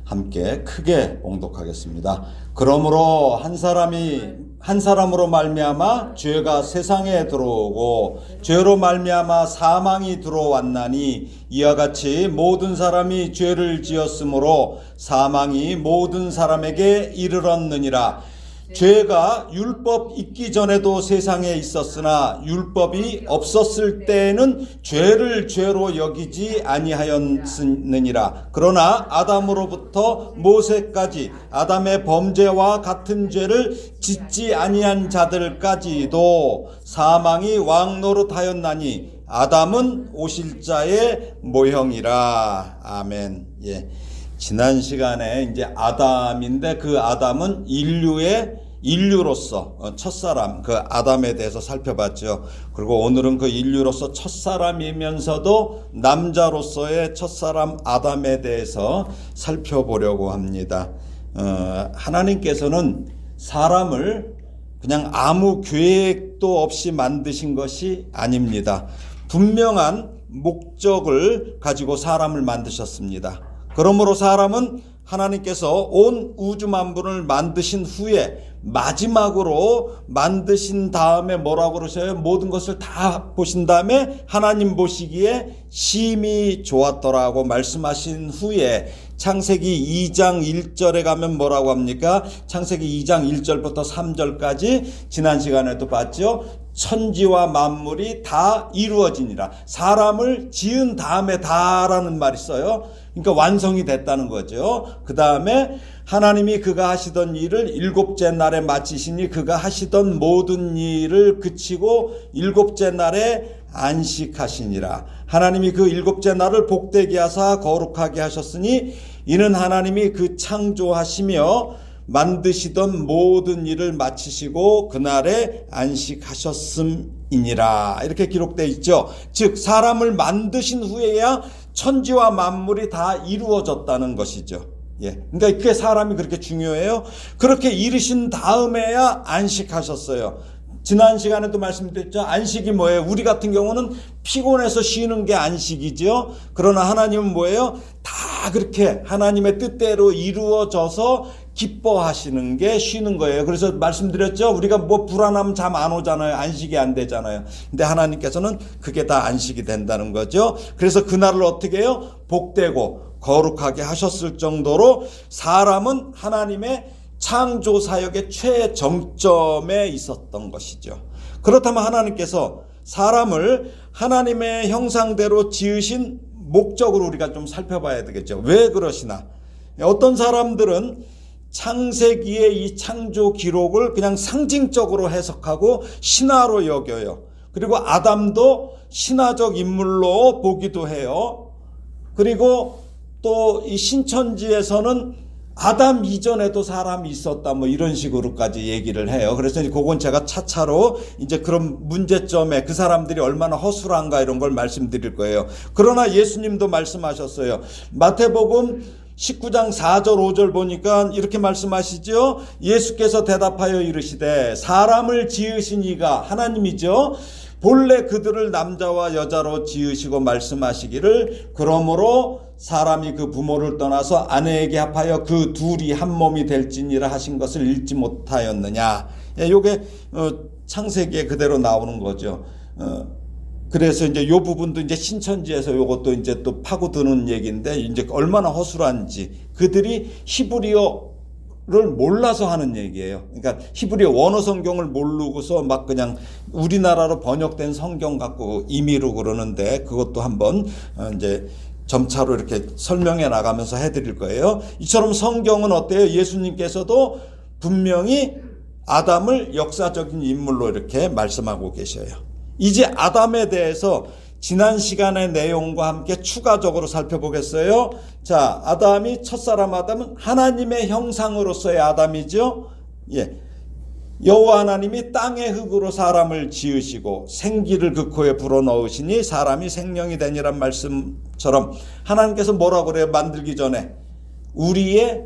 함께 크게 봉독하겠습니다. 그러므로 한 사람으로 말미암아 죄가 세상에 들어오고 죄로 말미암아 사망이 들어왔나니 이와 같이 모든 사람이 죄를 지었으므로 사망이 모든 사람에게 이르렀느니라. 죄가 율법 있기 전에도 세상에 있었으나 율법이 없었을 때에는 죄를 죄로 여기지 아니하였느니라. 그러나 아담으로부터 모세까지 아담의 범죄와 같은 죄를 짓지 아니한 자들까지도 사망이 왕노릇하였나니 아담은 오실 자의 모형이라. 아멘. 예. 지난 시간에 이제 아담인데 그 아담은 인류로서 첫사람 그 아담에 대해서 살펴봤죠. 그리고 오늘은 그 인류로서 첫사람이면서도 남자로서의 첫사람 아담에 대해서 살펴보려고 합니다. 하나님께서는 사람을 그냥 아무 계획도 없이 만드신 것이 아닙니다. 분명한 목적을 가지고 사람을 만드셨습니다. 그러므로 사람은 하나님께서 온 우주 만물을 만드신 후에 마지막으로 만드신 다음에 뭐라고 그러셔요? 모든 것을 다 보신 다음에 하나님 보시기에 심히 좋았더라고 말씀하신 후에 창세기 2장 1절에 가면 뭐라고 합니까? 창세기 2장 1절부터 3절까지 지난 시간에도 봤죠? 천지와 만물이 다 이루어지니라. 사람을 지은 다음에 다라는 말이 있어요. 그러니까 완성이 됐다는 거죠. 그 다음에 하나님이 그가 하시던 일을 일곱째 날에 마치시니 그가 하시던 모든 일을 그치고 일곱째 날에 안식하시니라. 하나님이 그 일곱째 날을 복되게 하사 거룩하게 하셨으니 이는 하나님이 그 창조하시며 만드시던 모든 일을 마치시고 그날에 안식하셨음이니라. 이렇게 기록되어 있죠. 즉 사람을 만드신 후에야 천지와 만물이 다 이루어졌다는 것이죠. 예. 그러니까 그게 사람이 그렇게 중요해요. 그렇게 이르신 다음에야 안식하셨어요. 지난 시간에도 말씀드렸죠. 안식이 뭐예요? 우리 같은 경우는 피곤해서 쉬는 게 안식이죠. 그러나 하나님은 뭐예요? 다 그렇게 하나님의 뜻대로 이루어져서 기뻐하시는 게 쉬는 거예요. 그래서 말씀드렸죠. 우리가 뭐 불안하면 잠 안 오잖아요. 안식이 안 되잖아요. 근데 하나님께서는 그게 다 안식이 된다는 거죠. 그래서 그날을 어떻게 해요? 복되고 거룩하게 하셨을 정도로 사람은 하나님의 창조 사역의 최정점에 있었던 것이죠. 그렇다면 하나님께서 사람을 하나님의 형상대로 지으신 목적을 우리가 좀 살펴봐야 되겠죠. 왜 그러시나? 어떤 사람들은 창세기의 이 창조 기록을 그냥 상징적으로 해석하고 신화로 여겨요. 그리고 아담도 신화적 인물로 보기도 해요. 그리고 또 이 신천지에서는 아담 이전에도 사람이 있었다 뭐 이런 식으로까지 얘기를 해요. 그래서 그건 제가 차차로 이제 그런 문제점에 그 사람들이 얼마나 허술한가 이런 걸 말씀드릴 거예요. 그러나 예수님도 말씀하셨어요. 마태복음 19장 4절 5절 보니까 이렇게 말씀하시죠. 예수께서 대답하여 이르시되 사람을 지으신 이가 하나님이죠. 본래 그들을 남자와 여자로 지으시고 말씀하시기를 그러므로 사람이 그 부모를 떠나서 아내에게 합하여 그 둘이 한 몸이 될지니라 하신 것을 읽지 못하였느냐. 요게 창세기에 그대로 나오는 거죠. 그래서 이제 요 부분도 이제 신천지에서 요것도 이제 또 파고드는 얘기인데 이제 얼마나 허술한지 그들이 히브리어를 몰라서 하는 얘기예요. 그러니까 히브리어 원어 성경을 모르고서 막 그냥 우리나라로 번역된 성경 갖고 임의로 그러는데 그것도 한번 이제 점차로 이렇게 설명해 나가면서 해드릴 거예요. 이처럼 성경은 어때요? 예수님께서도 분명히 아담을 역사적인 인물로 이렇게 말씀하고 계셔요. 이제 아담에 대해서 지난 시간의 내용과 함께 추가적으로 살펴보겠어요. 자, 아담이 첫사람 아담은 하나님의 형상으로서의 아담이죠. 예. 여호와 하나님이 땅의 흙으로 사람을 지으시고 생기를 그 코에 불어넣으시니 사람이 생명이 되니란 말씀처럼 하나님께서 뭐라고 그래요? 만들기 전에 우리의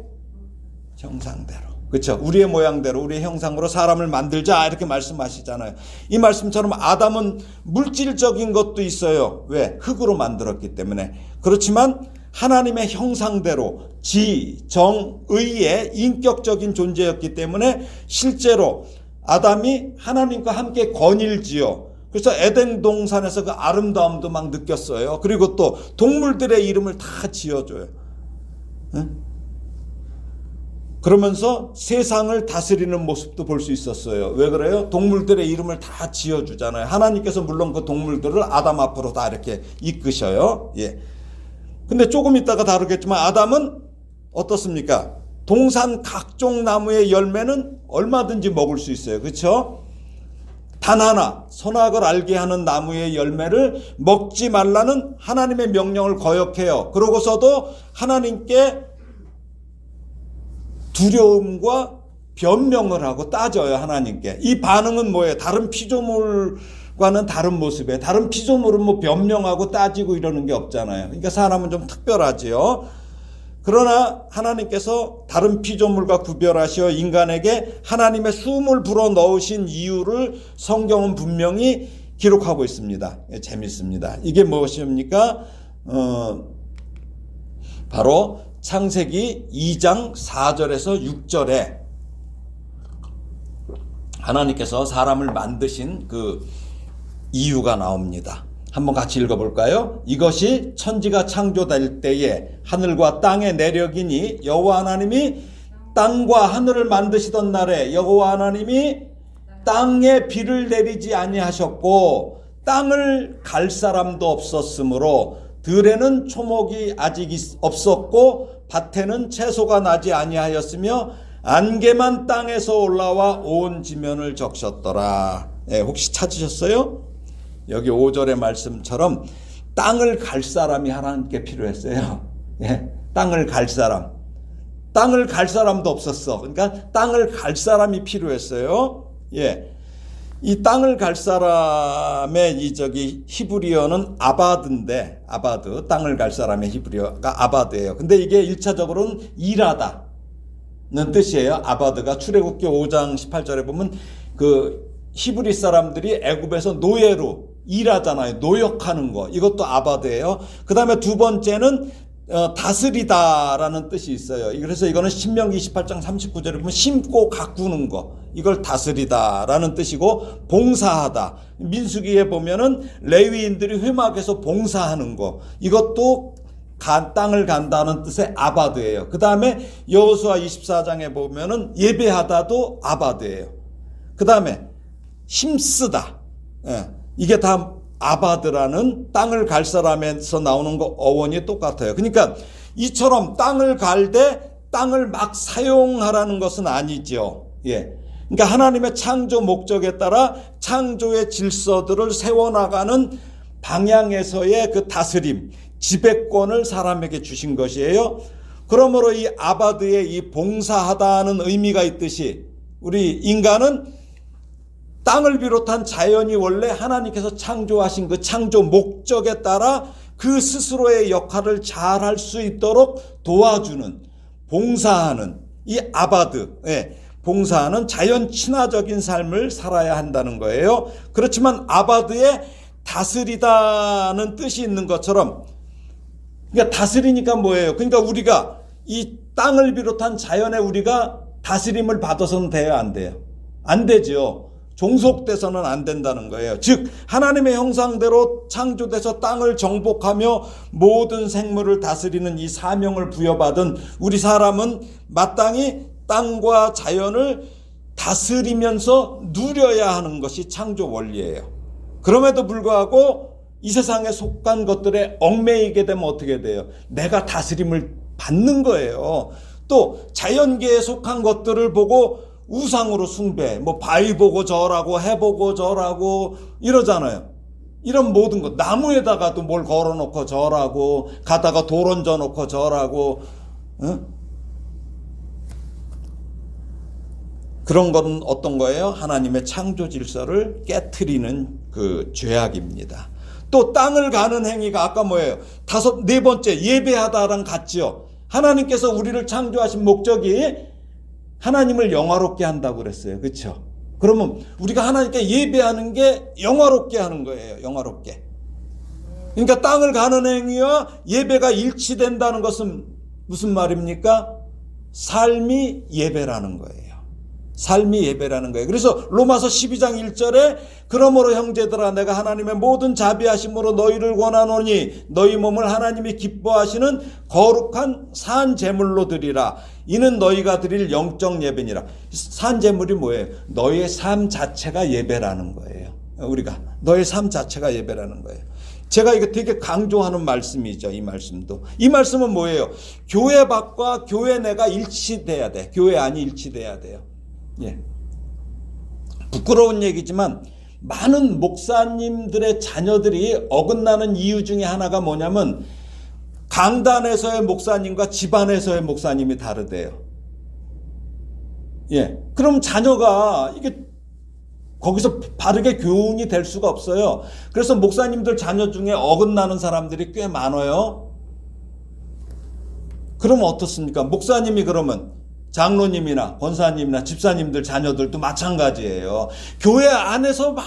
형상대로, 그렇죠? 우리의 모양대로 우리의 형상으로 사람을 만들자 이렇게 말씀하시잖아요. 이 말씀처럼 아담은 물질적인 것도 있어요. 왜? 흙으로 만들었기 때문에. 그렇지만 하나님의 형상대로 지정의의 인격적인 존재였기 때문에 실제로 아담이 하나님과 함께 거닐지요. 그래서 에덴 동산에서 그 아름다움도 막 느꼈어요. 그리고 또 동물들의 이름을 다 지어줘요. 응? 그러면서 세상을 다스리는 모습도 볼 수 있었어요. 왜 그래요? 동물들의 이름을 다 지어주잖아요. 하나님께서 물론 그 동물들을 아담 앞으로 다 이렇게 이끄셔요. 예. 근데 조금 있다가 다루겠지만 아담은 어떻습니까? 동산 각종 나무의 열매는 얼마든지 먹을 수 있어요. 그렇죠? 단 하나 선악을 알게 하는 나무의 열매를 먹지 말라는 하나님의 명령을 거역해요. 그러고서도 하나님께 두려움과 변명을 하고 따져요. 하나님께. 이 반응은 뭐예요? 다른 피조물과는 다른 모습이에요. 다른 피조물은 뭐 변명하고 따지고 이러는 게 없잖아요. 그러니까 사람은 좀 특별하지요. 그러나 하나님께서 다른 피조물과 구별하시어 인간에게 하나님의 숨을 불어넣으신 이유를 성경은 분명히 기록하고 있습니다. 재밌습니다. 이게 무엇입니까? 바로 창세기 2장 4절에서 6절에 하나님께서 사람을 만드신 그 이유가 나옵니다. 한번 같이 읽어볼까요? 이것이 천지가 창조될 때에 하늘과 땅의 내력이니 여호와 하나님이 땅과 하늘을 만드시던 날에 여호와 하나님이 땅에 비를 내리지 아니하셨고 땅을 갈 사람도 없었으므로 들에는 초목이 아직 없었고 밭에는 채소가 나지 아니하였으며 안개만 땅에서 올라와 온 지면을 적셨더라. 예, 혹시 찾으셨어요? 여기 5절의 말씀처럼 땅을 갈 사람이 하나님께 필요했어요. 예, 땅을 갈 사람. 땅을 갈 사람도 없었어. 그러니까 땅을 갈 사람이 필요했어요. 예. 이 땅을 갈 사람의 히브리어는 아바드인데, 아바드, 땅을 갈 사람의 히브리어가 아바드예요. 근데 이게 1차적으로는 일하다는 뜻이에요. 아바드가 출애굽기 5장 18절에 보면 그 히브리 사람들이 애굽에서 노예로 일하잖아요. 노역하는 거. 이것도 아바드예요. 그 다음에 두 번째는 다스리다라는 뜻이 있어요. 그래서 이거는 신명기 28장 39절에 보면 심고 가꾸는 거. 이걸 다스리다라는 뜻이고 봉사하다. 민수기에 보면은 레위인들이 회막에서 봉사하는 거. 이것도 땅을 간다는 뜻의 아바드예요. 그 다음에 여호수아 24장에 보면은 예배하다도 아바드예요. 그 다음에 힘쓰다. 예. 이게 다 아바드라는 땅을 갈 사람에서 나오는 거 어원이 똑같아요. 그러니까 이처럼 땅을 갈 때 땅을 막 사용하라는 것은 아니죠. 예. 그러니까 하나님의 창조 목적에 따라 창조의 질서들을 세워나가는 방향에서의 그 다스림, 지배권을 사람에게 주신 것이에요. 그러므로 이 아바드의 이 봉사하다는 의미가 있듯이 우리 인간은 땅을 비롯한 자연이 원래 하나님께서 창조하신 그 창조 목적에 따라 그 스스로의 역할을 잘할 수 있도록 도와주는, 봉사하는 이 아바드, 봉사하는 자연 친화적인 삶을 살아야 한다는 거예요. 그렇지만 아바드에 다스리다는 뜻이 있는 것처럼, 그러니까 다스리니까 뭐예요? 그러니까 우리가 이 땅을 비롯한 자연에 우리가 다스림을 받아서는 돼요, 안 돼요? 안 되죠. 종속돼서는 안 된다는 거예요. 즉 하나님의 형상대로 창조돼서 땅을 정복하며 모든 생물을 다스리는 이 사명을 부여받은 우리 사람은 마땅히 땅과 자연을 다스리면서 누려야 하는 것이 창조 원리예요. 그럼에도 불구하고 이 세상에 속한 것들에 얽매이게 되면 어떻게 돼요? 내가 다스림을 받는 거예요. 또 자연계에 속한 것들을 보고 우상으로 숭배, 뭐 바위 보고 절하고 해 보고 절하고 이러잖아요. 이런 모든 것, 나무에다가도 뭘 걸어놓고 절하고 가다가 돌 얹어놓고 절하고, 그런 건 어떤 거예요? 하나님의 창조 질서를 깨트리는 그 죄악입니다. 또 땅을 가는 행위가 아까 뭐예요? 네 번째 예배하다랑 같지요. 하나님께서 우리를 창조하신 목적이 하나님을 영화롭게 한다고 그랬어요. 그렇죠? 그러면 우리가 하나님께 예배하는 게 영화롭게 하는 거예요. 영화롭게. 그러니까 땅을 가는 행위와 예배가 일치된다는 것은 무슨 말입니까? 삶이 예배라는 거예요. 삶이 예배라는 거예요. 그래서 로마서 12장 1절에 그러므로 형제들아 내가 하나님의 모든 자비하심으로 너희를 권하노니 너희 몸을 하나님이 기뻐하시는 거룩한 산 제물로 드리라. 이는 너희가 드릴 영적 예배니라. 산 제물이 뭐예요? 너희의 삶 자체가 예배라는 거예요. 우리가 너의 삶 자체가 예배라는 거예요. 제가 이거 되게 강조하는 말씀이죠. 이 말씀도. 이 말씀은 뭐예요? 교회 밖과 교회 내가 일치돼야 돼. 교회 안이 일치돼야 돼요. 예. 부끄러운 얘기지만 많은 목사님들의 자녀들이 어긋나는 이유 중에 하나가 뭐냐면 강단에서의 목사님과 집안에서의 목사님이 다르대요. 예. 그럼 자녀가 이게 거기서 바르게 교훈이 될 수가 없어요. 그래서 목사님들 자녀 중에 어긋나는 사람들이 꽤 많아요. 그러면 어떻습니까? 목사님이 그러면 장로님이나 권사님이나 집사님들 자녀들도 마찬가지예요. 교회 안에서 막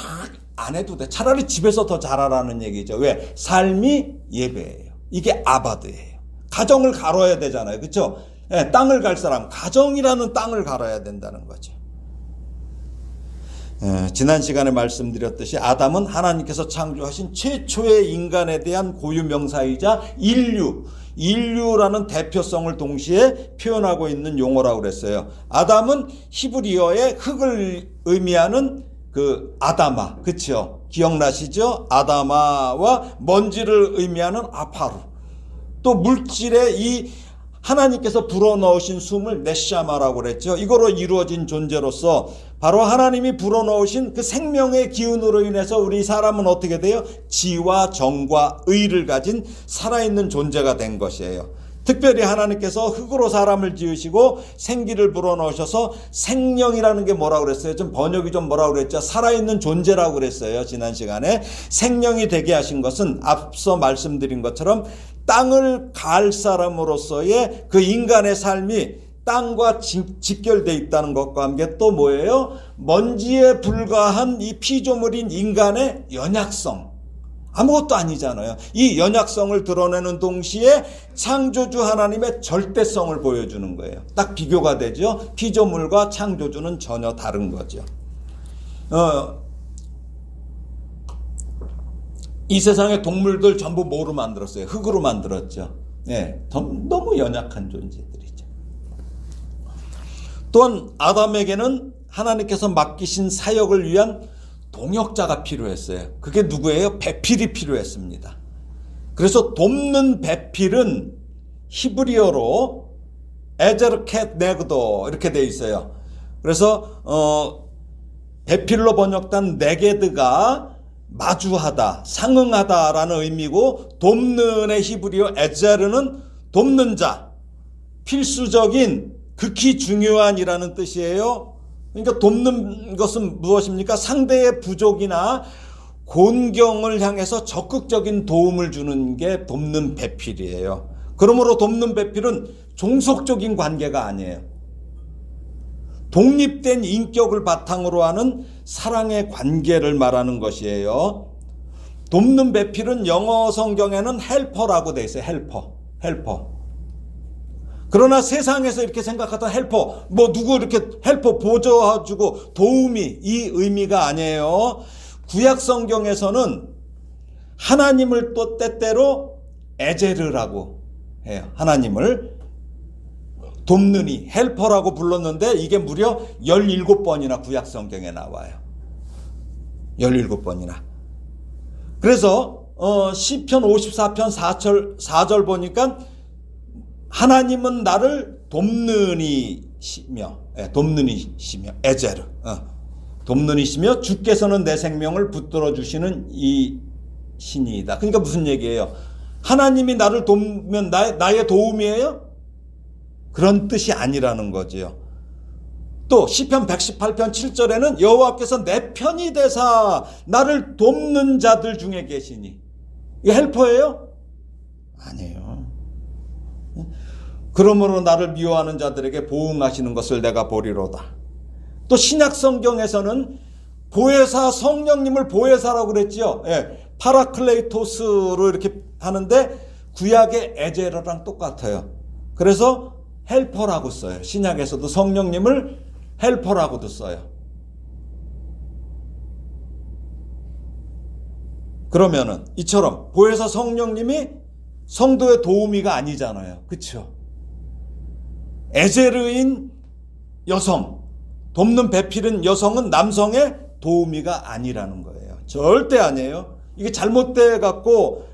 안 해도 돼. 차라리 집에서 더 잘하라는 얘기죠. 왜? 삶이 예배예요. 이게 아바드예요. 가정을 가뤄야 되잖아요. 그렇죠? 예, 땅을 갈 사람, 가정이라는 땅을 갈아야 된다는 거죠. 지난 시간에 말씀드렸듯이 아담은 하나님께서 창조하신 최초의 인간에 대한 고유명사이자 인류라는 대표성을 동시에 표현하고 있는 용어라고 그랬어요. 아담은 히브리어의 흙을 의미하는 그 아다마, 그렇죠? 기억나시죠? 아다마와 먼지를 의미하는 아파루. 또 물질의 이 하나님께서 불어넣으신 숨을 네샤마라고 그랬죠. 이거로 이루어진 존재로서 바로 하나님이 불어넣으신 그 생명의 기운으로 인해서 우리 사람은 어떻게 돼요? 지와 정과 의를 가진 살아있는 존재가 된 것이에요. 특별히 하나님께서 흙으로 사람을 지으시고 생기를 불어넣으셔서 생명이라는 게 뭐라고 그랬어요? 좀 번역이 좀 뭐라고 그랬죠? 살아있는 존재라고 그랬어요. 지난 시간에. 생명이 되게 하신 것은 앞서 말씀드린 것처럼 땅을 갈 사람으로서의 그 인간의 삶이 땅과 직결되어 있다는 것과 함께 또 뭐예요? 먼지에 불과한 이 피조물인 인간의 연약성. 아무것도 아니잖아요. 이 연약성을 드러내는 동시에 창조주 하나님의 절대성을 보여주는 거예요. 딱 비교가 되죠. 피조물과 창조주는 전혀 다른 거죠. 이 세상의 동물들 전부 뭐로 만들었어요? 흙으로 만들었죠. 예, 너무 연약한 존재들이죠. 또한 아담에게는 하나님께서 맡기신 사역을 위한 동역자가 필요했어요. 그게 누구예요? 배필이 필요했습니다. 그래서 돕는 배필은 히브리어로 에제르켓 네그도 이렇게 돼 있어요. 그래서 배필로 번역된 네게드가 마주하다, 상응하다라는 의미고 돕는의 히브리어 에제르는 돕는 자, 필수적인 극히 중요한이라는 뜻이에요. 그러니까 돕는 것은 무엇입니까? 상대의 부족이나 곤경을 향해서 적극적인 도움을 주는 게 돕는 배필이에요. 그러므로 돕는 배필은 종속적인 관계가 아니에요. 독립된 인격을 바탕으로 하는 사랑의 관계를 말하는 것이에요. 돕는 배필은 영어 성경에는 헬퍼라고 돼 있어요. 헬퍼. 그러나 세상에서 이렇게 생각하던 헬퍼, 누구 이렇게 헬퍼 보조해주고 도움이 이 의미가 아니에요. 구약 성경에서는 하나님을 또 때때로 에제르라고 해요. 하나님을 돕는 이 헬퍼라고 불렀는데 이게 무려 17번이나 구약 성경에 나와요. 17번이나. 그래서 시편 54편 4절 보니까 하나님은 나를 돕는 이시며 에제르 돕는 이시며 주께서는 내 생명을 붙들어 주시는 이 신이다. 그러니까 무슨 얘기예요? 하나님이 나를 돕면 나의 도움이에요? 그런 뜻이 아니라는 거지요. 또 시편 118편 7절에는 여호와께서 내 편이 되사 나를 돕는 자들 중에 계시니. 이게 헬퍼예요? 아니에요. 그러므로 나를 미워하는 자들에게 보응하시는 것을 내가 보리로다. 또 신약 성경에서는 보혜사 성령님을 보혜사라고 그랬지요. 예, 파라클레이토스로 이렇게 하는데 구약의 에제르랑 똑같아요. 그래서 헬퍼라고 써요. 신약에서도 성령님을 헬퍼라고도 써요. 그러면은 이처럼 보혜사 성령님이 성도의 도우미가 아니잖아요. 그렇죠? 에제르인 여성, 돕는 배필인 여성은 남성의 도우미가 아니라는 거예요. 절대 아니에요. 이게 잘못돼 갖고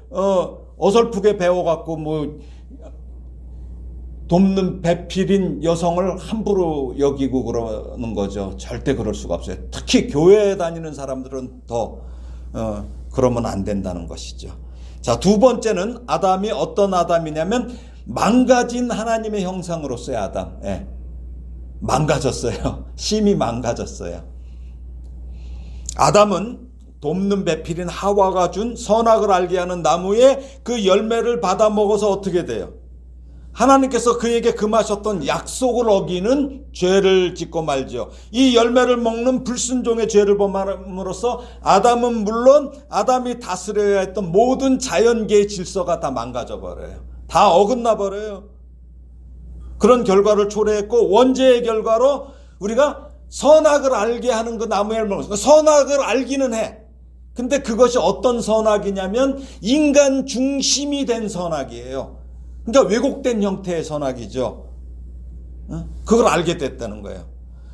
어설프게 배워 갖고 뭐 돕는 배필인 여성을 함부로 여기고 그러는 거죠. 절대 그럴 수가 없어요. 특히 교회에 다니는 사람들은 더 그러면 안 된다는 것이죠. 자, 두 번째는 아담이 어떤 아담이냐면 망가진 하나님의 형상으로서의 아담. 예. 망가졌어요. 심히 망가졌어요. 아담은 돕는 배필인 하와가 준 선악을 알게 하는 나무의 그 열매를 받아 먹어서 어떻게 돼요? 하나님께서 그에게 금하셨던 약속을 어기는 죄를 짓고 말죠. 이 열매를 먹는 불순종의 죄를 범함으로써 아담은 물론 아담이 다스려야 했던 모든 자연계의 질서가 다 망가져 버려요. 다 어긋나 버려요. 그런 결과를 초래했고 원죄의 결과로 우리가 선악을 알게 하는 그 나무의 열매를 먹었어요. 선악을 알기는 해. 근데 그것이 어떤 선악이냐면 인간 중심이 된 선악이에요. 그러니까 왜곡된 형태의 선악이죠. 그걸 알게 됐다는 거예요.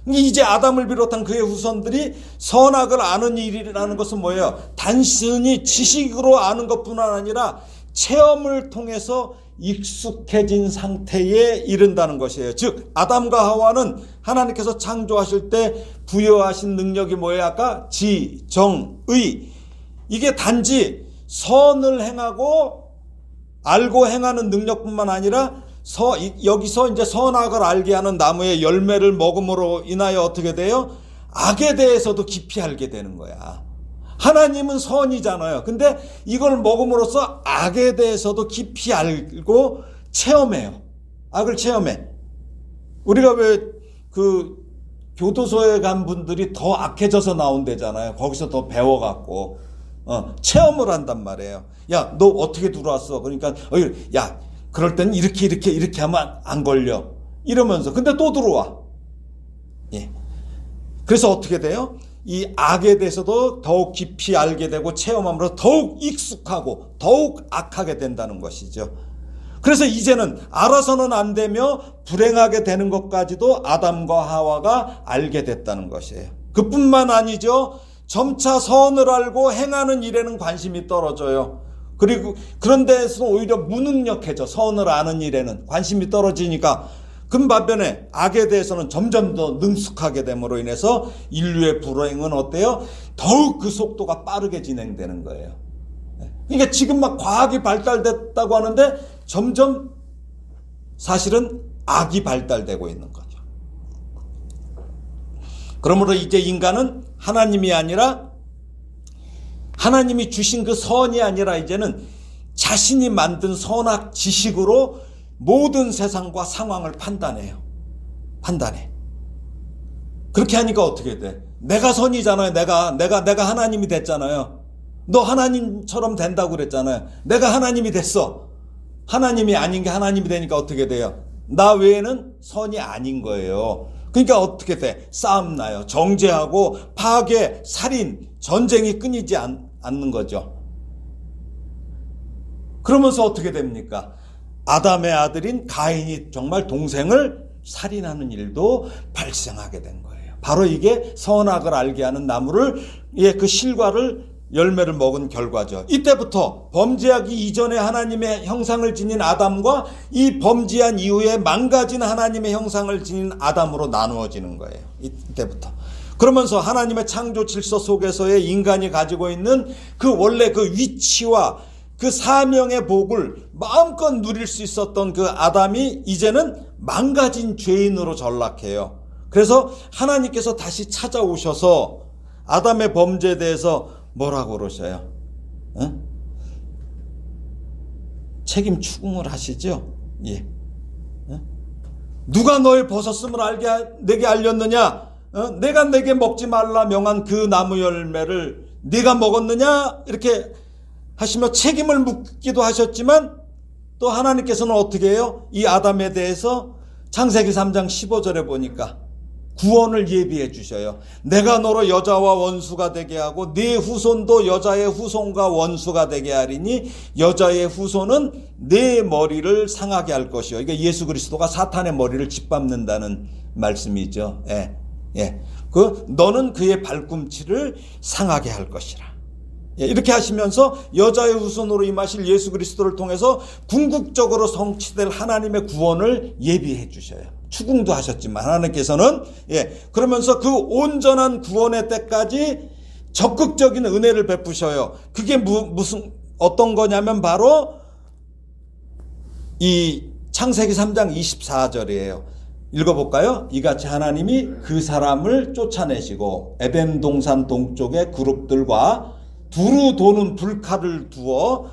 이제 아담을 비롯한 그의 후손들이 선악을 아는 일이라는 것은 뭐예요? 단순히 지식으로 아는 것뿐 아니라 체험을 통해서 익숙해진 상태에 이른다는 것이에요. 즉 아담과 하와는 하나님께서 창조하실 때 부여하신 능력이 뭐예요? 아까 지, 정, 의. 이게 단지 선을 행하고 알고 행하는 능력뿐만 아니라 여기서 이제 선악을 알게 하는 나무의 열매를 먹음으로 인하여 어떻게 돼요? 악에 대해서도 깊이 알게 되는 거야. 하나님은 선이잖아요. 근데 이걸 먹음으로써 악에 대해서도 깊이 알고 체험해요. 악을 체험해. 우리가 왜 그 교도소에 간 분들이 더 악해져서 나온대잖아요. 거기서 더 배워갖고 체험을 한단 말이에요. 야, 너 어떻게 들어왔어? 그러니까 야, 그럴 때는 이렇게 하면 안 걸려. 이러면서 근데 또 들어와. 예. 그래서 어떻게 돼요? 이 악에 대해서도 더욱 깊이 알게 되고 체험함으로써 더욱 익숙하고 더욱 악하게 된다는 것이죠. 그래서 이제는 알아서는 안 되며 불행하게 되는 것까지도 아담과 하와가 알게 됐다는 것이에요. 그뿐만 아니죠. 점차 선을 알고 행하는 일에는 관심이 떨어져요. 그리고 그런 데에서는 오히려 무능력해져. 선을 아는 일에는 관심이 떨어지니까 반면에 악에 대해서는 점점 더 능숙하게 됨으로 인해서 인류의 불행은 어때요? 더욱 그 속도가 빠르게 진행되는 거예요. 그러니까 지금 막 과학이 발달됐다고 하는데 점점 사실은 악이 발달되고 있는 거죠. 그러므로 이제 인간은 하나님이 아니라 하나님이 주신 그 선이 아니라 이제는 자신이 만든 선악 지식으로 모든 세상과 상황을 판단해요. 판단해. 그렇게 하니까 어떻게 돼? 내가 선이잖아요. 내가 하나님이 됐잖아요. 너 하나님처럼 된다고 그랬잖아요. 내가 하나님이 됐어. 하나님이 아닌 게 하나님이 되니까 어떻게 돼요? 나 외에는 선이 아닌 거예요. 그러니까 어떻게 돼? 싸움 나요. 정죄하고 파괴, 살인, 전쟁이 끊이지 않는 거죠. 그러면서 어떻게 됩니까? 아담의 아들인 가인이 정말 동생을 살인하는 일도 발생하게 된 거예요. 바로 이게 선악을 알게 하는 나무를 그 실과를 열매를 먹은 결과죠. 이때부터 범죄하기 이전에 하나님의 형상을 지닌 아담과 이 범죄한 이후에 망가진 하나님의 형상을 지닌 아담으로 나누어지는 거예요. 이때부터. 그러면서 하나님의 창조 질서 속에서의 인간이 가지고 있는 그 원래 그 위치와 그 사명의 복을 마음껏 누릴 수 있었던 그 아담이 이제는 망가진 죄인으로 전락해요. 그래서 하나님께서 다시 찾아오셔서 아담의 범죄에 대해서 뭐라고 그러셔요? 책임 추궁을 하시죠? 예. 누가 너의 벗었음을 내게 알렸느냐? 내가 내게 먹지 말라 명한 그 나무 열매를 네가 먹었느냐? 이렇게 하시며 책임을 묻기도 하셨지만 또 하나님께서는 어떻게 해요? 이 아담에 대해서 창세기 3장 15절에 보니까 구원을 예비해 주셔요. 내가 너로 여자와 원수가 되게 하고 네 후손도 여자의 후손과 원수가 되게 하리니 여자의 후손은 네 머리를 상하게 할 것이요. 이게 예수 그리스도가 사탄의 머리를 짓밟는다는 말씀이죠. 너는 그의 발꿈치를 상하게 할 것이라. 이렇게 하시면서 여자의 후손으로 임하실 예수 그리스도를 통해서 궁극적으로 성취될 하나님의 구원을 예비해 주셔요. 추궁도 하셨지만 하나님께서는 그러면서 그 온전한 구원의 때까지 적극적인 은혜를 베푸셔요. 그게 무슨 어떤 거냐면 바로 이 창세기 3장 24절이에요. 읽어볼까요? 이같이 하나님이 그 사람을 쫓아내시고 에덴 동산 동쪽의 그룹들과 두루 도는 불칼을 두어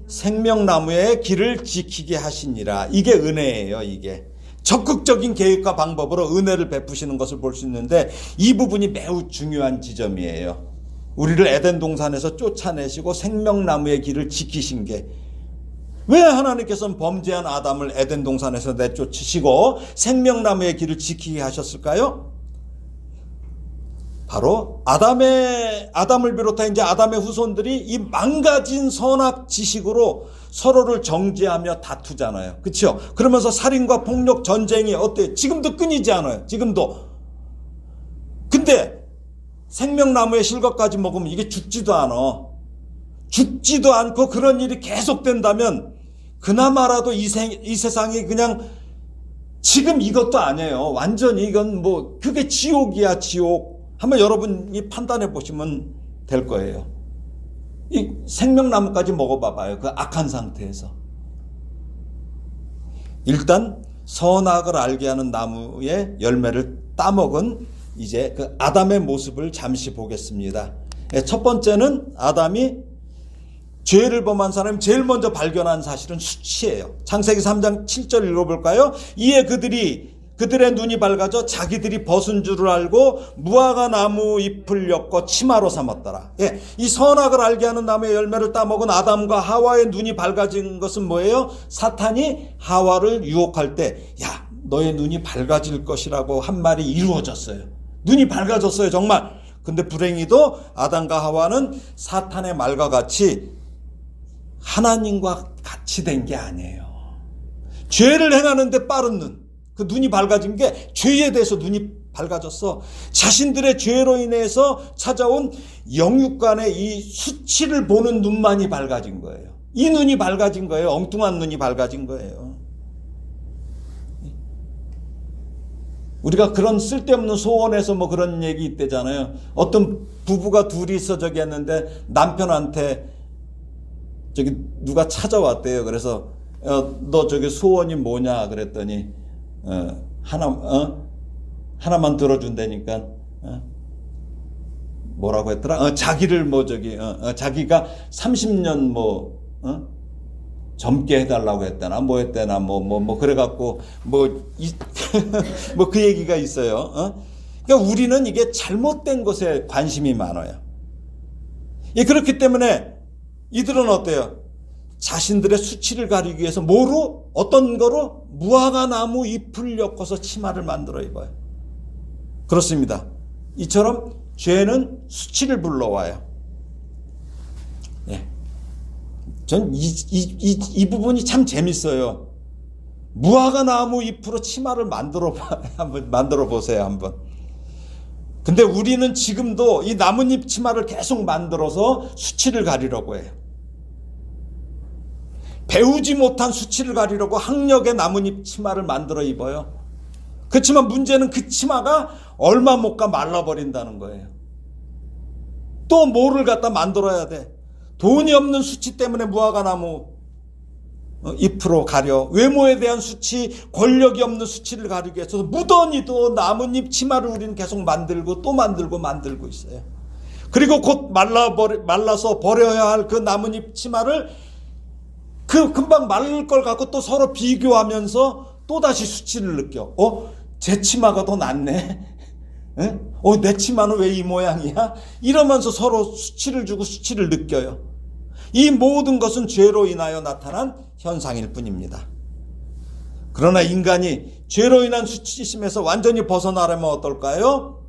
생명나무의 길을 지키게 하시니라. 이게 은혜예요. 이게 적극적인 계획과 방법으로 은혜를 베푸시는 것을 볼 수 있는데 이 부분이 매우 중요한 지점이에요. 우리를 에덴 동산에서 쫓아내시고 생명나무의 길을 지키신 게 왜 하나님께서는 범죄한 아담을 에덴 동산에서 내쫓으시고 생명나무의 길을 지키게 하셨을까요? 바로 아담을 비롯해 이제 아담의 후손들이 이 망가진 선악 지식으로 서로를 정죄하며 다투잖아요. 그렇죠? 그러면서 살인과 폭력, 전쟁이 어때요? 지금도 끊이지 않아요. 지금도. 근데 생명나무의 실과까지 먹으면 이게 죽지도 않아. 죽지도 않고 그런 일이 계속된다면 그나마라도 이 세상이 그냥 지금 이것도 아니에요. 완전히 이건 그게 지옥이야, 지옥. 한번 여러분이 판단해 보시면 될 거예요. 이 생명나무까지 먹어봐봐요. 그 악한 상태에서. 일단 선악을 알게 하는 나무의 열매를 따먹은 이제 그 아담의 모습을 잠시 보겠습니다. 첫 번째는 아담이 죄를 범한 사람이 제일 먼저 발견한 사실은 수치예요. 창세기 3장 7절 읽어볼까요? 이에 그들의 눈이 밝아져 자기들이 벗은 줄을 알고 무화과 나무 잎을 엮어 치마로 삼았더라. 이 선악을 알게 하는 나무의 열매를 따먹은 아담과 하와의 눈이 밝아진 것은 뭐예요? 사탄이 하와를 유혹할 때 야, 너의 눈이 밝아질 것이라고 한 말이 이루어졌어요. 눈이 밝아졌어요, 정말. 근데 불행히도 아담과 하와는 사탄의 말과 같이 하나님과 같이 된 게 아니에요. 죄를 행하는데 빠른 눈. 그 눈이 밝아진 게 죄에 대해서 눈이 밝아졌어. 자신들의 죄로 인해서 찾아온 영육간의 이 수치를 보는 눈만이 밝아진 거예요. 이 눈이 밝아진 거예요. 엉뚱한 눈이 밝아진 거예요. 우리가 그런 쓸데없는 소원에서 그런 얘기 있대잖아요. 어떤 부부가 둘이 있어 저기 했는데 남편한테 저기 누가 찾아왔대요. 그래서 너 저기 소원이 뭐냐 그랬더니 하나만 들어준다니까 뭐라고 했더라? 자기를 자기가 30년 젊게 해달라고 했다나 했다나 그래갖고 그 얘기가 있어요. 그러니까 우리는 이게 잘못된 것에 관심이 많아요. 그렇기 때문에 이들은 어때요? 자신들의 수치를 가리기 위해서 어떤 거로? 무화과 나무 잎을 엮어서 치마를 만들어 입어요. 그렇습니다. 이처럼 죄는 수치를 불러와요. 전 이 부분이 참 재밌어요. 무화과 나무 잎으로 치마를 한번 만들어 보세요, 한번. 근데 우리는 지금도 이 나뭇잎 치마를 계속 만들어서 수치를 가리려고 해요. 배우지 못한 수치를 가리려고 학력의 나뭇잎 치마를 만들어 입어요. 그렇지만 문제는 그 치마가 얼마 못 가 말라버린다는 거예요. 또 뭐를 갖다 만들어야 돼. 돈이 없는 수치 때문에 무화과 나무 잎으로 가려. 외모에 대한 수치, 권력이 없는 수치를 가리기 위해서 무던히도 나뭇잎 치마를 우리는 계속 만들고 또 만들고 있어요. 그리고 곧 말라서 버려야 할 그 나뭇잎 치마를 금방 마를 걸 갖고 또 서로 비교하면서 또다시 수치를 느껴. 제 치마가 더 낫네. 내 치마는 왜 이 모양이야? 이러면서 서로 수치를 주고 수치를 느껴요. 이 모든 것은 죄로 인하여 나타난 현상일 뿐입니다. 그러나 인간이 죄로 인한 수치심에서 완전히 벗어나려면 어떨까요?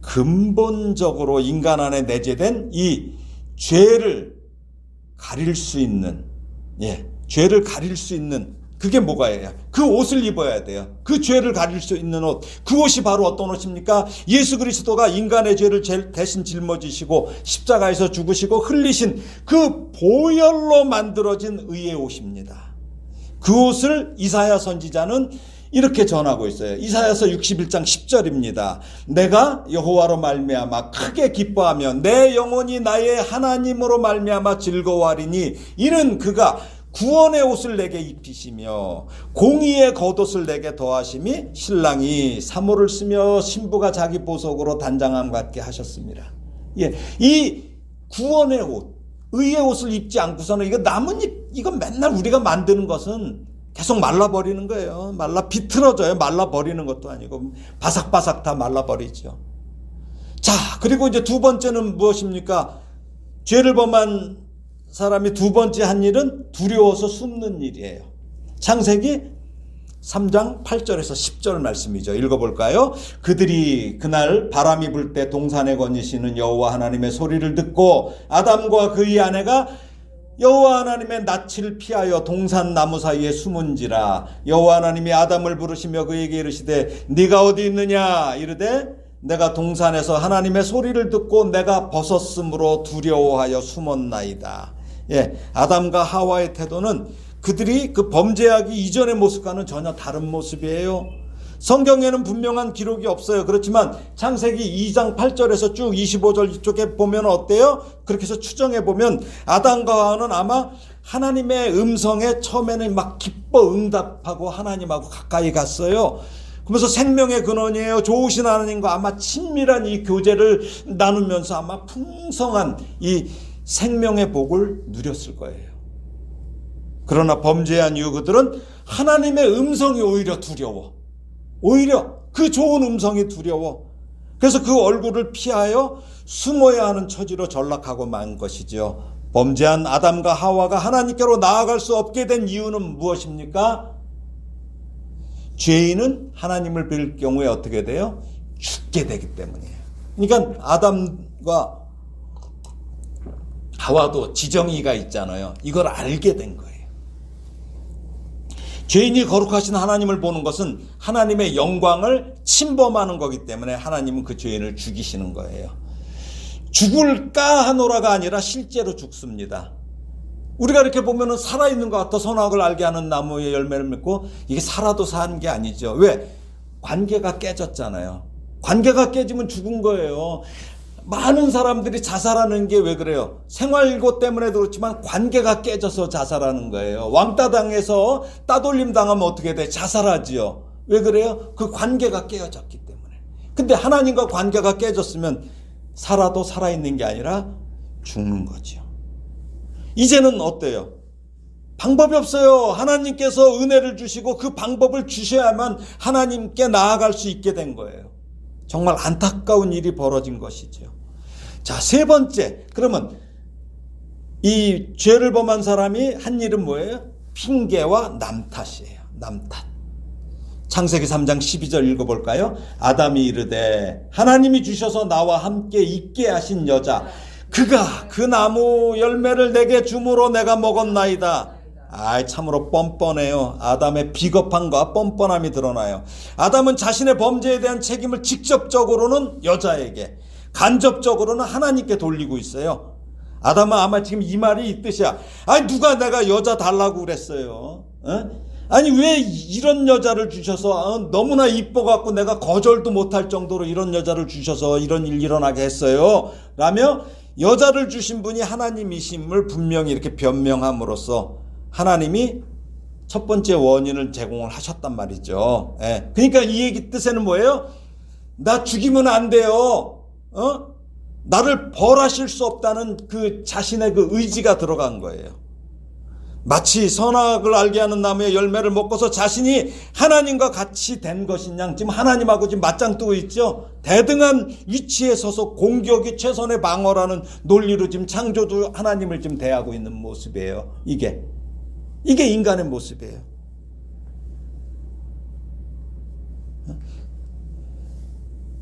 근본적으로 인간 안에 내재된 이 죄를 가릴 수 있는, 죄를 가릴 수 있는 그게 뭐가예요? 그 옷을 입어야 돼요. 그 죄를 가릴 수 있는 옷. 그 옷이 바로 어떤 옷입니까? 예수 그리스도가 인간의 죄를 대신 짊어지시고 십자가에서 죽으시고 흘리신 그 보혈로 만들어진 의의 옷입니다. 그 옷을 이사야 선지자는 이렇게 전하고 있어요. 이사야서 61장 10절입니다. 내가 여호와로 말미암아 크게 기뻐하며 내 영혼이 나의 하나님으로 말미암아 즐거워하리니 이는 그가 구원의 옷을 내게 입히시며 공의의 겉옷을 내게 더하심이 신랑이 사모를 쓰며 신부가 자기 보석으로 단장함 같게 하셨습니다. 이 구원의 옷, 의의 옷을 입지 않고서는 이거 나뭇잎, 이거 맨날 우리가 만드는 것은 계속 말라버리는 거예요. 비틀어져요. 말라버리는 것도 아니고 바삭바삭 다 말라버리죠. 자, 그리고 이제 두 번째는 무엇입니까? 죄를 범한 사람이 두 번째 한 일은 두려워서 숨는 일이에요. 창세기 3장 8절에서 10절 말씀이죠. 읽어볼까요? 그들이 그날 바람이 불 때 동산에 거니시는 여호와 하나님의 소리를 듣고 아담과 그의 아내가 여호와 하나님의 낯을 피하여 동산 나무 사이에 숨은지라. 여호와 하나님이 아담을 부르시며 그에게 이르시되 네가 어디 있느냐 이르되 내가 동산에서 하나님의 소리를 듣고 내가 벗었으므로 두려워하여 숨었나이다. 아담과 하와의 태도는 그들이 그 범죄하기 이전의 모습과는 전혀 다른 모습이에요. 성경에는 분명한 기록이 없어요. 그렇지만 창세기 2장 8절에서 쭉 25절 쪽에 보면 어때요? 그렇게 해서 추정해 보면 아담과 하와는 아마 하나님의 음성에 처음에는 막 기뻐 응답하고 하나님하고 가까이 갔어요. 그러면서 생명의 근원이에요. 좋으신 하나님과 아마 친밀한 이 교제를 나누면서 아마 풍성한 이 생명의 복을 누렸을 거예요. 그러나 범죄한 이후 그들은 하나님의 음성이 오히려 두려워. 오히려 그 좋은 음성이 두려워. 그래서 그 얼굴을 피하여 숨어야 하는 처지로 전락하고 만 것이죠. 범죄한 아담과 하와가 하나님께로 나아갈 수 없게 된 이유는 무엇입니까? 죄인은 하나님을 뵐 경우에 어떻게 돼요? 죽게 되기 때문이에요. 그러니까 아담과 하와도 지정의가 있잖아요. 이걸 알게 된 거예요. 죄인이 거룩하신 하나님을 보는 것은 하나님의 영광을 침범하는 거기 때문에 하나님은 그 죄인을 죽이시는 거예요. 죽을까 하노라가 아니라 실제로 죽습니다. 우리가 이렇게 보면은 살아있는 것 같아 선악을 알게 하는 나무의 열매를 맺고 이게 살아도 사는 게 아니죠. 왜? 관계가 깨졌잖아요. 관계가 깨지면 죽은 거예요. 많은 사람들이 자살하는 게 왜 그래요? 생활고 때문에도 그렇지만 관계가 깨져서 자살하는 거예요. 왕따 당해서 따돌림 당하면 어떻게 돼? 자살하지요. 왜 그래요? 그 관계가 깨어졌기 때문에. 근데 하나님과 관계가 깨졌으면 살아도 살아있는 게 아니라 죽는 거죠. 이제는 어때요? 방법이 없어요. 하나님께서 은혜를 주시고 그 방법을 주셔야만 하나님께 나아갈 수 있게 된 거예요. 정말 안타까운 일이 벌어진 것이죠. 자, 세 번째. 그러면 이 죄를 범한 사람이 한 일은 뭐예요? 핑계와 남탓이에요. 남탓. 창세기 3장 12절 읽어볼까요? 아담이 이르되 하나님이 주셔서 나와 함께 있게 하신 여자 그가 그 나무 열매를 내게 주므로 내가 먹었나이다. 참으로 뻔뻔해요. 아담의 비겁함과 뻔뻔함이 드러나요. 아담은 자신의 범죄에 대한 책임을 직접적으로는 여자에게, 간접적으로는 하나님께 돌리고 있어요. 아담은 아마 지금 이 말이 이 뜻이야. 누가 내가 여자 달라고 그랬어요? 아니 왜 이런 여자를 주셔서 너무나 이뻐갖고 내가 거절도 못할 정도로 이런 여자를 주셔서 이런 일 일어나게 했어요? 라며 여자를 주신 분이 하나님이심을 분명히 이렇게 변명함으로써 하나님이 첫 번째 원인을 제공을 하셨단 말이죠. 그러니까 이 얘기 뜻에는 뭐예요? 나 죽이면 안 돼요. 나를 벌하실 수 없다는 그 자신의 그 의지가 들어간 거예요. 마치 선악을 알게 하는 나무의 열매를 먹고서 자신이 하나님과 같이 된 것이냐, 지금 하나님하고 지금 맞짱 뜨고 있죠. 대등한 위치에 서서 공격이 최선의 방어라는 논리로 지금 창조주 하나님을 지금 대하고 있는 모습이에요. 이게 인간의 모습이에요.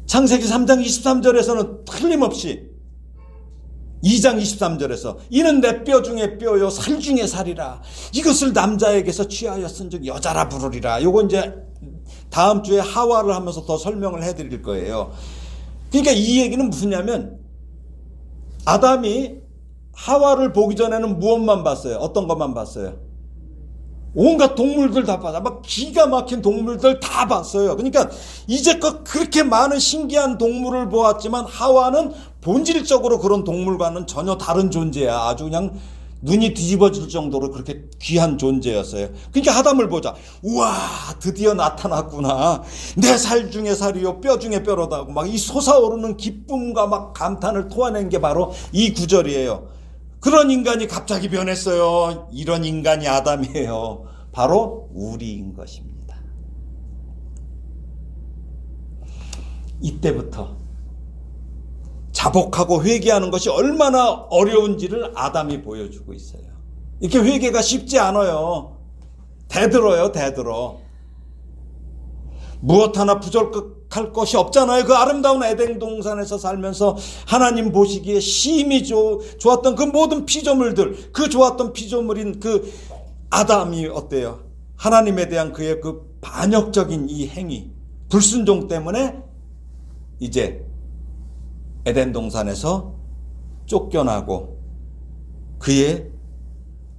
창세기 3장 23절에서는 틀림없이 2장 23절에서 이는 내 뼈 중에 뼈요 살 중에 살이라 이것을 남자에게서 취하였은즉 여자라 부르리라. 요거 이제 다음 주에 하와를 하면서 더 설명을 해드릴 거예요. 그러니까 이 얘기는 무엇이냐면 아담이 하와를 보기 전에는 무엇만 봤어요? 어떤 것만 봤어요? 온갖 동물들 다 봤어요. 막 기가 막힌 동물들 다 봤어요. 그러니까 이제껏 그렇게 많은 신기한 동물을 보았지만 하와는 본질적으로 그런 동물과는 전혀 다른 존재야. 아주 그냥 눈이 뒤집어질 정도로 그렇게 귀한 존재였어요. 그러니까 아담을 보자. 우와, 드디어 나타났구나. 내 살 중에 살이요 뼈 중에 뼈로다고 막 이 솟아오르는 기쁨과 막 감탄을 토해낸 게 바로 이 구절이에요. 그런 인간이 갑자기 변했어요. 이런 인간이 아담이에요. 바로 우리인 것입니다. 이때부터 자복하고 회개하는 것이 얼마나 어려운지를 아담이 보여주고 있어요. 이렇게 회개가 쉽지 않아요. 대들어요, 대들어. 무엇 하나 부족할 것이 없잖아요. 그 아름다운 에덴 동산에서 살면서 하나님 보시기에 심히 좋았던 그 모든 피조물들, 그 좋았던 피조물인 그 아담이 어때요? 하나님에 대한 그의 그 반역적인 이 행위, 불순종 때문에 이제 에덴 동산에서 쫓겨나고 그의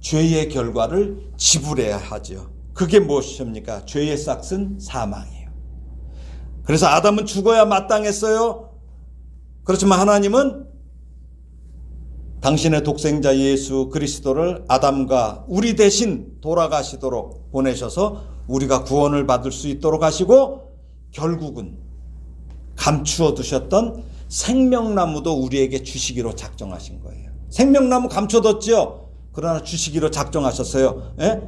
죄의 결과를 지불해야 하죠. 그게 무엇입니까? 죄의 싹은 사망이에요. 그래서 아담은 죽어야 마땅했어요. 그렇지만 하나님은 당신의 독생자 예수 그리스도를 아담과 우리 대신 돌아가시도록 보내셔서 우리가 구원을 받을 수 있도록 하시고 결국은 감추어 두셨던 생명나무도 우리에게 주시기로 작정하신 거예요. 생명나무 감춰뒀죠. 그러나 주시기로 작정하셨어요. 예?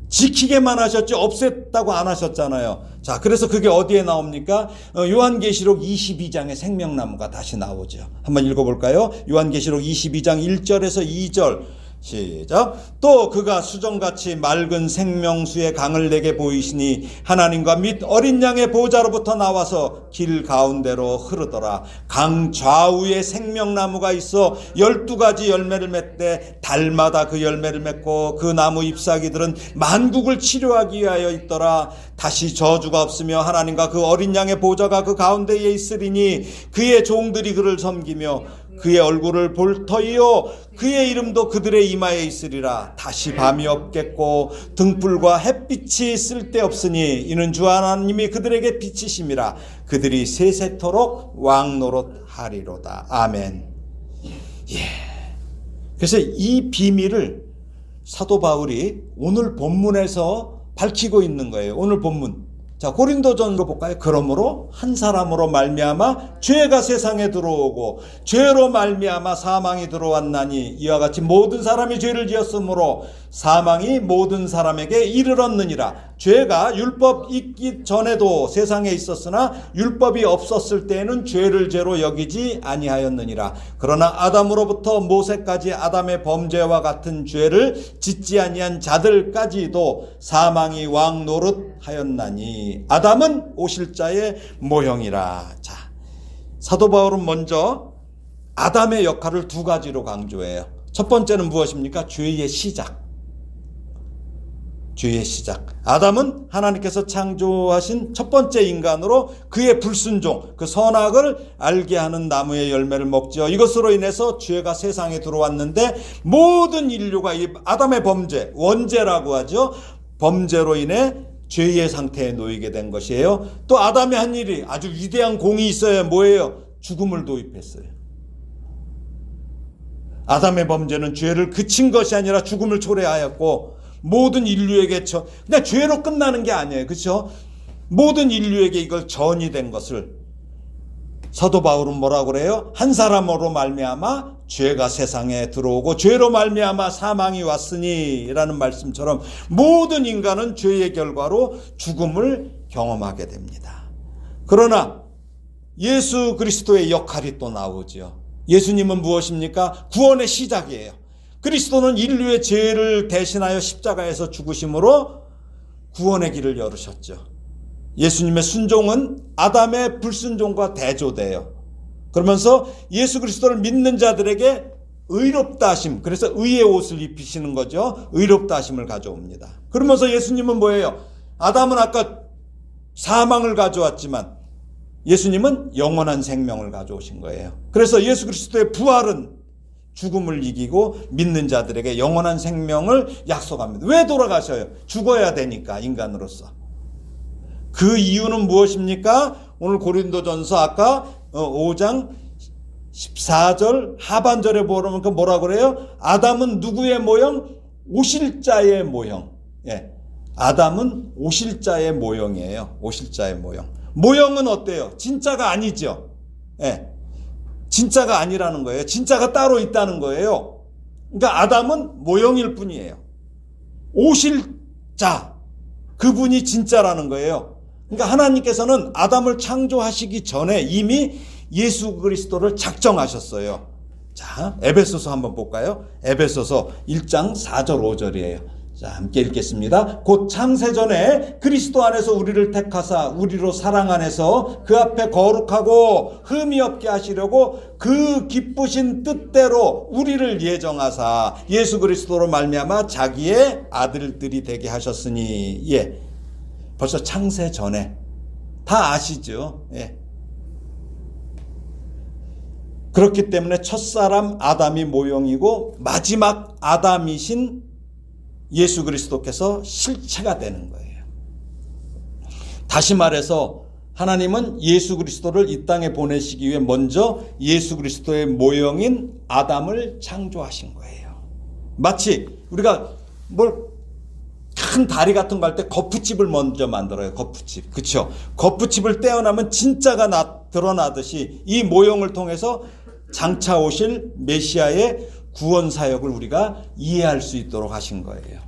지키게만 하셨지 없앴다고 안 하셨잖아요. 자, 그래서 그게 어디에 나옵니까? 요한계시록 22장에 생명나무가 다시 나오죠. 한번 읽어볼까요? 요한계시록 22장 1절에서 2절 시작. 또 그가 수정같이 맑은 생명수의 강을 내게 보이시니 하나님과 및 어린 양의 보좌로부터 나와서 길 가운데로 흐르더라. 강 좌우에 생명나무가 있어 12가지 열매를 맺되 달마다 그 열매를 맺고 그 나무 잎사귀들은 만국을 치료하기 위하여 있더라. 다시 저주가 없으며 하나님과 그 어린 양의 보좌가 그 가운데에 있으리니 그의 종들이 그를 섬기며 그의 얼굴을 볼 터이요 그의 이름도 그들의 이마에 있으리라. 다시 밤이 없겠고 등불과 햇빛이 쓸데없으니 이는 주 하나님이 그들에게 빛이심이라. 그들이 세세토록 왕노릇하리로다. 아멘. 예. 그래서 이 비밀을 사도 바울이 오늘 본문에서 밝히고 있는 거예요. 오늘 본문. 자, 고린도전으로 볼까요? 그러므로 한 사람으로 말미암아 죄가 세상에 들어오고 죄로 말미암아 사망이 들어왔나니 이와 같이 모든 사람이 죄를 지었으므로 사망이 모든 사람에게 이르렀느니라. 죄가 율법 있기 전에도 세상에 있었으나 율법이 없었을 때에는 죄를 죄로 여기지 아니하였느니라. 그러나 아담으로부터 모세까지 아담의 범죄와 같은 죄를 짓지 아니한 자들까지도 사망이 왕노릇하였나니 아담은 오실자의 모형이라. 자, 사도 바울은 먼저 아담의 역할을 두 가지로 강조해요. 첫 번째는 무엇입니까? 죄의 시작. 죄의 시작. 아담은 하나님께서 창조하신 첫 번째 인간으로 그의 불순종, 그 선악을 알게 하는 나무의 열매를 먹지요. 이것으로 인해서 죄가 세상에 들어왔는데 모든 인류가 이 아담의 범죄, 원죄라고 하죠. 범죄로 인해 죄의 상태에 놓이게 된 것이에요. 또 아담이 한 일이 아주 위대한 공이 있어요. 뭐예요? 죽음을 도입했어요. 아담의 범죄는 죄를 그친 것이 아니라 죽음을 초래하였고 모든 인류에게 그냥 죄로 끝나는 게 아니에요. 그렇죠? 모든 인류에게 이걸 전이 된 것을 사도 바울은 뭐라고 그래요? 한 사람으로 말미암아 죄가 세상에 들어오고 죄로 말미암아 사망이 왔으니라는 말씀처럼 모든 인간은 죄의 결과로 죽음을 경험하게 됩니다. 그러나 예수 그리스도의 역할이 또 나오죠. 예수님은 무엇입니까? 구원의 시작이에요. 그리스도는 인류의 죄를 대신하여 십자가에서 죽으심으로 구원의 길을 열으셨죠. 예수님의 순종은 아담의 불순종과 대조돼요. 그러면서 예수 그리스도를 믿는 자들에게 의롭다 하심, 그래서 의의 옷을 입히시는 거죠. 의롭다 하심을 가져옵니다. 그러면서 예수님은 뭐예요? 아담은 아까 사망을 가져왔지만 예수님은 영원한 생명을 가져오신 거예요. 그래서 예수 그리스도의 부활은 죽음을 이기고 믿는 자들에게 영원한 생명을 약속합니다. 왜 돌아가셔요? 죽어야 되니까, 인간으로서. 그 이유는 무엇입니까? 오늘 고린도전서 아까 5장 14절 하반절에 보면 뭐라고 그래요? 아담은 누구의 모형? 오실 자의 모형. 예. 아담은 오실 자의 모형이에요. 오실 자의 모형. 모형은 어때요? 진짜가 아니죠. 예. 진짜가 아니라는 거예요. 진짜가 따로 있다는 거예요. 그러니까 아담은 모형일 뿐이에요. 오실 자, 그분이 진짜라는 거예요. 그러니까 하나님께서는 아담을 창조하시기 전에 이미 예수 그리스도를 작정하셨어요. 자, 에베소서 한번 볼까요? 에베소서 1장 4절 5절이에요. 자, 함께 읽겠습니다. 곧 창세전에 그리스도 안에서 우리를 택하사 우리로 사랑 안에서 그 앞에 거룩하고 흠이 없게 하시려고 그 기쁘신 뜻대로 우리를 예정하사 예수 그리스도로 말미암아 자기의 아들들이 되게 하셨으니. 예, 벌써 창세전에 다 아시죠? 예. 그렇기 때문에 첫사람 아담이 모형이고 마지막 아담이신 예수 그리스도께서 실체가 되는 거예요. 다시 말해서 하나님은 예수 그리스도를 이 땅에 보내시기 위해 먼저 예수 그리스도의 모형인 아담을 창조하신 거예요. 마치 우리가 큰 다리 같은 거 할 때 거푸집을 먼저 만들어요. 거푸집. 그렇죠? 거푸집을 떼어나면 진짜가 드러나듯이 이 모형을 통해서 장차 오실 메시아의 구원 사역을 우리가 이해할 수 있도록 하신 거예요.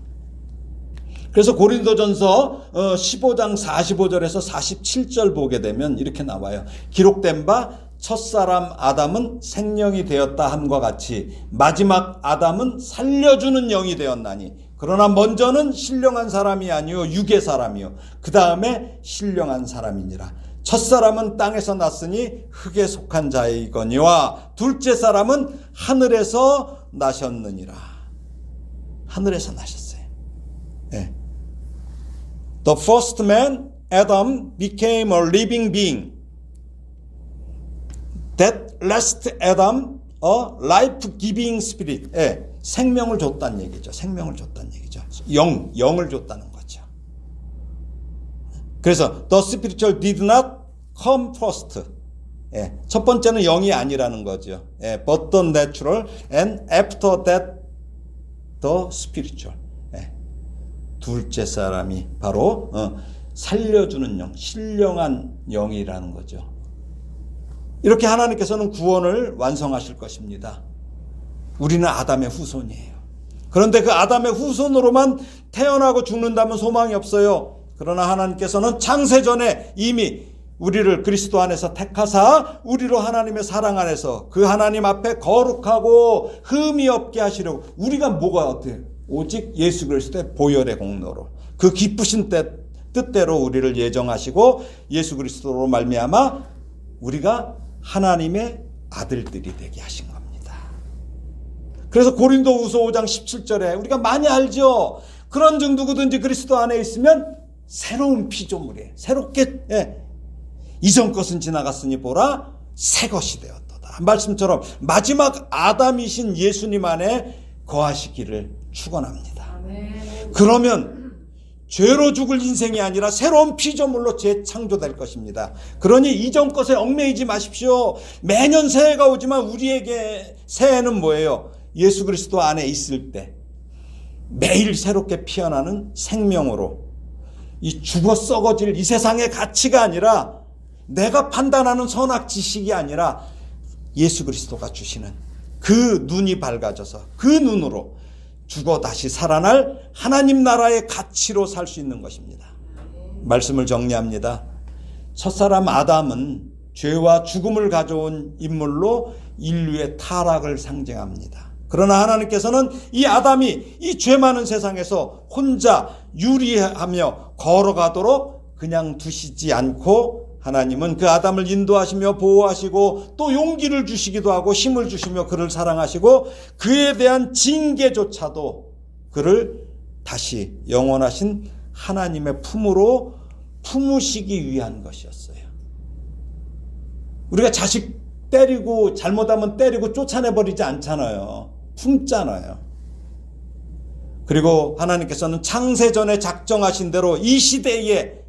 그래서 고린도전서 15장 45절에서 47절 보게 되면 이렇게 나와요. 기록된 바 첫사람 아담은 생령이 되었다 함과 같이 마지막 아담은 살려주는 영이 되었나니 그러나 먼저는 신령한 사람이 아니요 육의 사람이요 그 다음에 신령한 사람이니라. 첫사람은 땅에서 났으니 흙에 속한 자이거니와 둘째 사람은 하늘에서 나셨느니라. 하늘에서 나셨어요. 네. The first man, Adam, became a living being. That last Adam, a life-giving spirit. 네. 생명을 줬다는 얘기죠. 생명을 줬다는 얘기죠. 영을 줬다는 거죠. 그래서 the spiritual did not come first. 예, 첫 번째는 영이 아니라는 거죠. 예, but the natural and after that the spiritual. 예, 둘째 사람이 바로 살려주는 영, 신령한 영이라는 거죠. 이렇게 하나님께서는 구원을 완성하실 것입니다. 우리는 아담의 후손이에요. 그런데 그 아담의 후손으로만 태어나고 죽는다면 소망이 없어요. 그러나 하나님께서는 창세전에 이미 우리를 그리스도 안에서 택하사 우리로 하나님의 사랑 안에서 그 하나님 앞에 거룩하고 흠이 없게 하시려고. 우리가 뭐가 어때요? 오직 예수 그리스도의 보혈의 공로로 그 기쁘신 뜻대로 우리를 예정하시고 예수 그리스도로 말미암아 우리가 하나님의 아들들이 되게 하신 겁니다. 그래서 고린도후서 5장 17절에 우리가 많이 알죠. 그런즉 누구든지 그리스도 안에 있으면 새로운 피조물이에요. 새롭게 이전 것은 지나갔으니 보라 새 것이 되었도다. 말씀처럼 마지막 아담이신 예수님 안에 거하시기를 축원합니다. 그러면 죄로 죽을 인생이 아니라 새로운 피조물로 재창조될 것입니다. 그러니 이전 것에 얽매이지 마십시오. 매년 새해가 오지만 우리에게 새해는 뭐예요? 예수 그리스도 안에 있을 때 매일 새롭게 피어나는 생명으로 이 죽어 썩어질 이 세상의 가치가 아니라 내가 판단하는 선악 지식이 아니라 예수 그리스도가 주시는 그 눈이 밝아져서 그 눈으로 죽어 다시 살아날 하나님 나라의 가치로 살 수 있는 것입니다. 말씀을 정리합니다. 첫사람 아담은 죄와 죽음을 가져온 인물로 인류의 타락을 상징합니다. 그러나 하나님께서는 이 아담이 이 죄 많은 세상에서 혼자 유리하며 걸어가도록 그냥 두시지 않고 하나님은 그 아담을 인도하시며 보호하시고 또 용기를 주시기도 하고 힘을 주시며 그를 사랑하시고 그에 대한 징계조차도 그를 다시 영원하신 하나님의 품으로 품으시기 위한 것이었어요. 우리가 자식 때리고 잘못하면 때리고 쫓아내버리지 않잖아요. 품잖아요. 그리고 하나님께서는 창세전에 작정하신 대로 이 시대의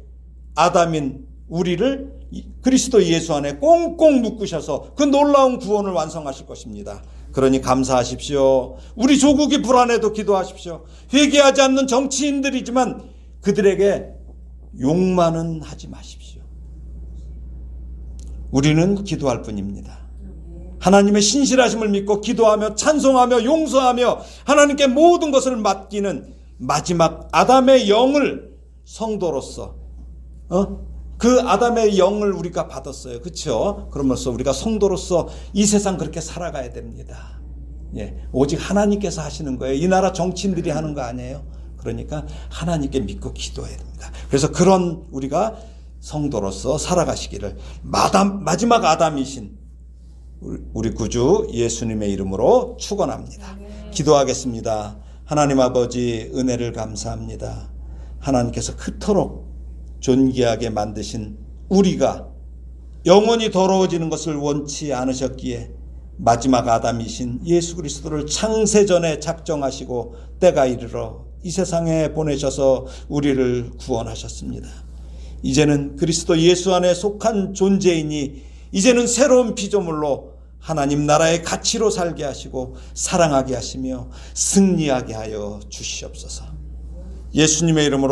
아담인 우리를 그리스도 예수 안에 꽁꽁 묶으셔서 그 놀라운 구원을 완성하실 것입니다. 그러니 감사하십시오. 우리 조국이 불안해도 기도하십시오. 회개하지 않는 정치인들이지만 그들에게 욕만은 하지 마십시오. 우리는 기도할 뿐입니다. 하나님의 신실하심을 믿고 기도하며 찬송하며 용서하며 하나님께 모든 것을 맡기는 마지막 아담의 영을 성도로서 그 아담의 영을 우리가 받았어요. 그렇죠? 그러면서 우리가 성도로서 이 세상 그렇게 살아가야 됩니다. 예, 오직 하나님께서 하시는 거예요. 이 나라 정치인들이 하는 거 아니에요. 그러니까 하나님께 믿고 기도해야 됩니다. 그래서 그런 우리가 성도로서 살아가시기를 마지막 아담이신 우리 구주 예수님의 이름으로 축원합니다. 기도하겠습니다. 하나님 아버지 은혜를 감사합니다. 하나님께서 그토록 존귀하게 만드신 우리가 영원히 더러워지는 것을 원치 않으셨기에 마지막 아담이신 예수 그리스도를 창세전에 작정하시고 때가 이르러 이 세상에 보내셔서 우리를 구원하셨습니다. 이제는 그리스도 예수 안에 속한 존재이니 이제는 새로운 피조물로 하나님 나라의 가치로 살게 하시고 사랑하게 하시며 승리하게 하여 주시옵소서. 예수님의 이름으로